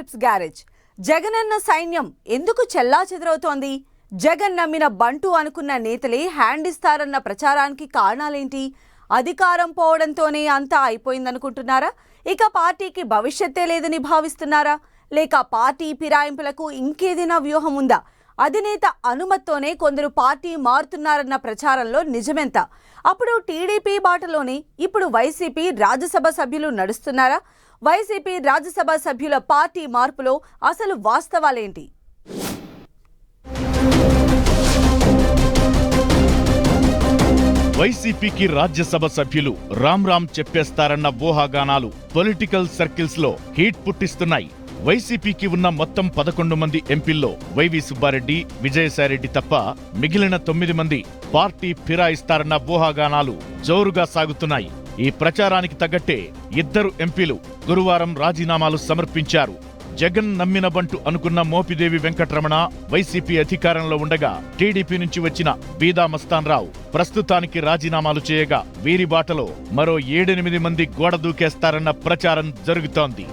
Chips garage. Jagananna సైన్యం ఎందుకు చెల్లాచెదరవుతోంది? జగన్ నమ్మిన బంటు అనుకున్న నేతలే హ్యాండ్ ఇస్తారన్న ప్రచారానికి కారణాలేంటి? అధికారం పోవడంతోనే అంతా అయిపోయిందనుకుంటున్నారా? ఇక పార్టీకి భవిష్యత్తే లేదని భావిస్తున్నారా? లేక పార్టీ ఫిరాయింపులకు ఇంకేదైనా వ్యూహం ఉందా? అధినేత అనుమతితోనే కొందరు పార్టీ మారుతున్నారన్న ప్రచారంలో నిజమెంత? అప్పుడు టీడీపీ బాటలోనే ఇప్పుడు వైసీపీ రాజ్యసభ సభ్యులు నడుస్తున్నారా? వైసీపీ రాజ్యసభ సభ్యుల పార్టీ మార్పులో అసలు వాస్తవాలేంటి? వైసీపీకి రాజ్యసభ సభ్యులు రామ్ చెప్పేస్తారన్న ఊహాగానాలు పొలిటికల్ సర్కిల్స్ లో హీట్ పుట్టిస్తున్నాయి. వైసీపీకి ఉన్న మొత్తం 11 మంది ఎంపీల్లో వైవి సుబ్బారెడ్డి, విజయసాయిరెడ్డి తప్ప మిగిలిన 9 మంది పార్టీ ఫిరాయిస్తారన్న ఊహాగానాలు జోరుగా సాగుతున్నాయి. ఈ ప్రచారానికి తగ్గట్టే 2 ఎంపీలు గురువారం రాజీనామాలు సమర్పించారు. జగన్ నమ్మిన బంటు అనుకున్న మోపిదేవి వెంకటరమణ వైసీపీ అధికారంలో ఉండగా టీడీపీ నుంచి వచ్చిన బీదా మస్తాన్ రావు ప్రస్తుతానికి రాజీనామాలు చేయగా వీరి బాటలో మరో 7-8 మంది గోడ దూకేస్తారన్న ప్రచారం జరుగుతోంది.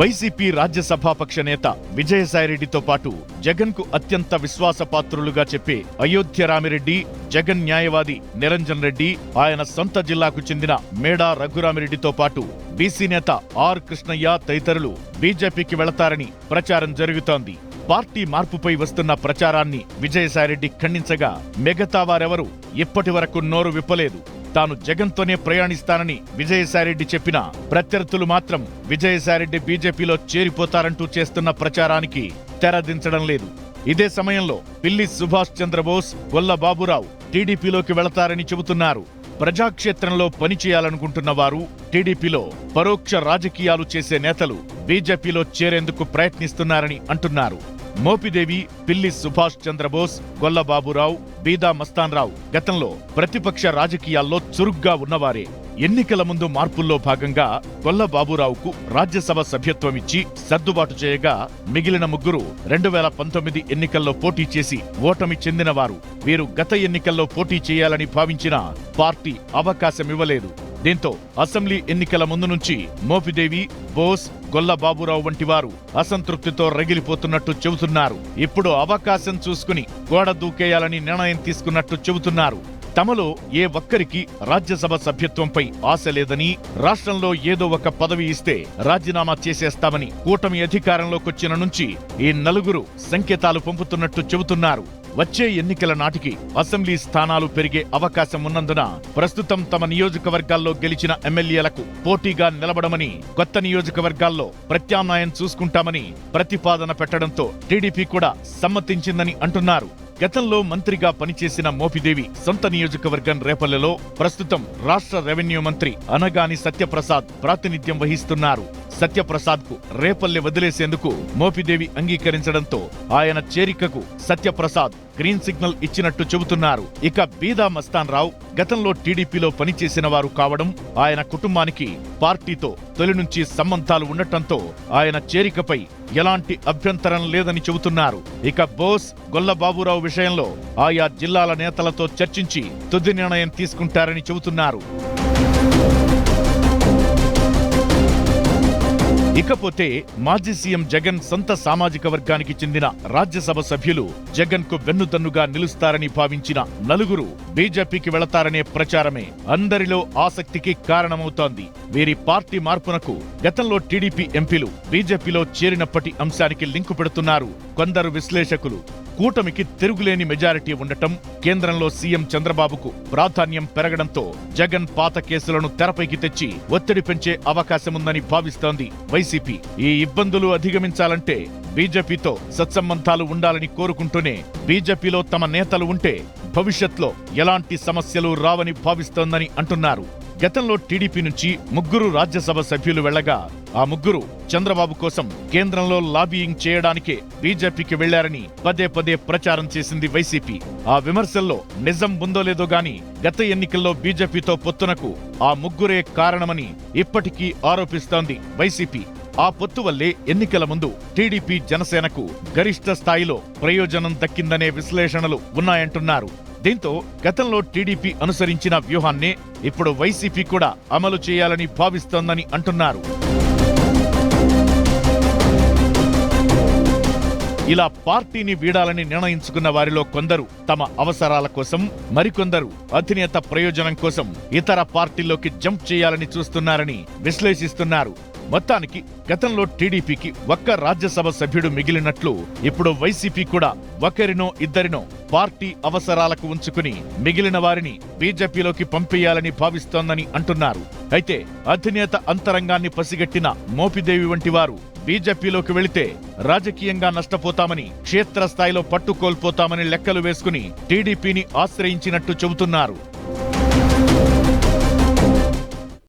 వైసీపీ రాజ్యసభాపక్ష నేత విజయసాయిరెడ్డితో పాటు జగన్ కు అత్యంత విశ్వాసపాత్రులుగా చెప్పే అయోధ్య రామిరెడ్డి, జగన్ న్యాయవాది నిరంజన్ రెడ్డి, ఆయన సొంత జిల్లాకు చెందిన మేడా రఘురామిరెడ్డితో పాటు బీసీ నేత ఆర్ కృష్ణయ్య తదితరులు బీజేపీకి వెళతారని ప్రచారం జరుగుతోంది. పార్టీ మార్పుపై వస్తున్న ప్రచారాన్ని విజయసాయిరెడ్డి ఖండించగా మిగతా వారెవరూ ఇప్పటి వరకు నోరు విప్పలేదు. తాను జగన్తోనే ప్రయాణిస్తానని విజయసాయిరెడ్డి చెప్పినా ప్రత్యర్థులు మాత్రం విజయసాయిరెడ్డి బీజేపీలో చేరిపోతారంటూ చేస్తున్న ప్రచారానికి తెరదించడం లేదు. ఇదే సమయంలో పిల్లి సుభాష్ చంద్రబోస్, గొల్ల బాబురావు టీడీపీలోకి వెళతారని చెబుతున్నారు. ప్రజాక్షేత్రంలో పనిచేయాలనుకుంటున్న వారు, టీడీపీలో పరోక్ష రాజకీయాలు చేసే నేతలు బీజేపీలో చేరేందుకు ప్రయత్నిస్తున్నారని అంటున్నారు. మోపిదేవి, పిల్లి సుభాష్ చంద్రబోస్, గొల్ల బాబురావు, బీదా మస్తాన్ రావు గతంలో ప్రతిపక్ష రాజకీయాల్లో చురుగ్గా ఉన్నవారే. ఎన్నికల ముందు మార్పుల్లో భాగంగా గొల్ల బాబురావుకు రాజ్యసభ సభ్యత్వం ఇచ్చి సర్దుబాటు చేయగా మిగిలిన ముగ్గురు 2019 ఎన్నికల్లో పోటీ చేసి ఓటమి చెందినవారు. వీరు గత ఎన్నికల్లో పోటీ చేయాలని భావించినా పార్టీ అవకాశమివ్వలేదు. దీంతో అసెంబ్లీ ఎన్నికల ముందు నుంచి మోపిదేవి, బోస్, గొల్ల బాబురావు వంటి వారు అసంతృప్తితో రగిలిపోతున్నట్టు చెబుతున్నారు. ఇప్పుడు అవకాశం చూసుకుని గోడ దూకేయాలని నిర్ణయం తీసుకున్నట్టు చెబుతున్నారు. తమలో ఏ ఒక్కరికి రాజ్యసభ సభ్యత్వంపై ఆశ లేదని, రాష్ట్రంలో ఏదో ఒక పదవి ఇస్తే రాజీనామా చేసేస్తామని కూటమి అధికారంలోకొచ్చిన నుంచి ఈ నలుగురు సంకేతాలు పంపుతున్నట్టు చెబుతున్నారు. వచ్చే ఎన్నికల నాటికి అసెంబ్లీ స్థానాలు పెరిగే అవకాశం ఉన్నందున ప్రస్తుతం తమ నియోజకవర్గాల్లో గెలిచిన ఎమ్మెల్యేలకు పోటీగా నిలబడమని, కొత్త నియోజకవర్గాల్లో ప్రత్యామ్నాయం చూసుకుంటామని ప్రతిపాదన పెట్టడంతో టీడీపీ కూడా సమ్మతించిందని అంటున్నారు. గతంలో మంత్రిగా పనిచేసిన మోపిదేవి సొంత నియోజకవర్గం రేపల్లెలో ప్రస్తుతం రాష్ట్ర రెవెన్యూ మంత్రి అనగాని సత్యప్రసాద్ ప్రాతినిధ్యం వహిస్తున్నారు. సత్యప్రసాద్ కు రేపల్లె వదిలేసేందుకు మోపిదేవి అంగీకరించడంతో ఆయన చేరికకు సత్యప్రసాద్ గ్రీన్ సిగ్నల్ ఇచ్చినట్టు చెబుతున్నారు. ఇక బీదా మస్తాన్ రావు గతంలో టీడీపీలో పనిచేసిన వారు కావడం, ఆయన కుటుంబానికి పార్టీతో తొలి నుంచి సంబంధాలు ఉండటంతో ఆయన చేరికపై ఎలాంటి అభ్యంతరం లేదని చెబుతున్నారు. ఇక బోస్, గొల్ల బాబురావు విషయంలో ఆయా జిల్లాల నేతలతో చర్చించి తుది నిర్ణయం తీసుకుంటారని చెబుతున్నారు. ఇకపోతే మాజీ సీఎం జగన్ సొంత సామాజిక వర్గానికి చెందిన రాజ్యసభ సభ్యులు జగన్ కు వెన్నుదన్నుగా నిలుస్తారని భావించిన నలుగురు బీజేపీకి వెళతారనే ప్రచారమే అందరిలో ఆసక్తికి కారణమవుతోంది. వీరి పార్టీ మార్పునకు గతంలో టీడీపీ ఎంపీలు బీజేపీలో చేరినప్పటి అంశానికి లింకు పెడుతున్నారు కొందరు విశ్లేషకులు. కూటమికి తిరుగులేని మెజారిటీ ఉండటం, కేంద్రంలో సీఎం చంద్రబాబుకు ప్రాధాన్యం పెరగడంతో జగన్ పాత కేసులను తెరపైకి తెచ్చి ఒత్తిడి పెంచే అవకాశముందని భావిస్తోంది వైసీపీ. ఈ ఇబ్బందులు అధిగమించాలంటే బీజేపీతో సత్సంబంధాలు ఉండాలని కోరుకుంటూనే బీజేపీలో తమ నేతలు ఉంటే భవిష్యత్లో ఎలాంటి సమస్యలు రావని భావిస్తోందని అంటున్నారు. గతంలో టీడీపీ నుంచి 3 రాజ్యసభ సభ్యులు వెళ్లగా ఆ 3 చంద్రబాబు కోసం కేంద్రంలో లాబీయింగ్ చేయడానికే బీజేపీకి వెళ్లారని పదే ప్రచారం చేసింది వైసీపీ. ఆ విమర్శల్లో నిజం ఉందో లేదో గాని గత ఎన్నికల్లో బీజేపీతో పొత్తునకు ఆ 3 కారణమని ఇప్పటికీ ఆరోపిస్తోంది వైసీపీ. ఆ పొత్తు వల్లే ఎన్నికల ముందు టీడీపీ, జనసేనకు గరిష్ట స్థాయిలో ప్రయోజనం దక్కిందనే విశ్లేషణలు ఉన్నాయంటున్నారు. దీంతో గతంలో టీడీపీ అనుసరించిన వ్యూహాన్నే ఇప్పుడు వైసీపీ కూడా అమలు చేయాలని భావిస్తోందని అంటున్నారు. ఇలా పార్టీని వీడాలని నిర్ణయించుకున్న వారిలో కొందరు తమ అవసరాల కోసం, మరికొందరు అధినేత ప్రయోజనం కోసం ఇతర పార్టీల్లోకి జంప్ చేయాలని చూస్తున్నారని విశ్లేషిస్తున్నారు. మొత్తానికి గతంలో టీడీపీకి ఒక్క రాజ్యసభ సభ్యుడు మిగిలినట్లు ఇప్పుడు వైసీపీ కూడా ఒకరినో ఇద్దరినో పార్టీ అవసరాలకు ఉంచుకుని మిగిలిన వారిని బీజేపీలోకి పంపేయాలని భావిస్తోందని అంటున్నారు. అయితే అధినేత అంతరంగాన్ని పసిగట్టిన మోపిదేవి వంటి వారు బీజేపీలోకి వెళితే రాజకీయంగా నష్టపోతామని, క్షేత్రస్థాయిలో పట్టుకోల్పోతామని లెక్కలు వేసుకుని టీడీపీని ఆశ్రయించినట్టు చెబుతున్నారు.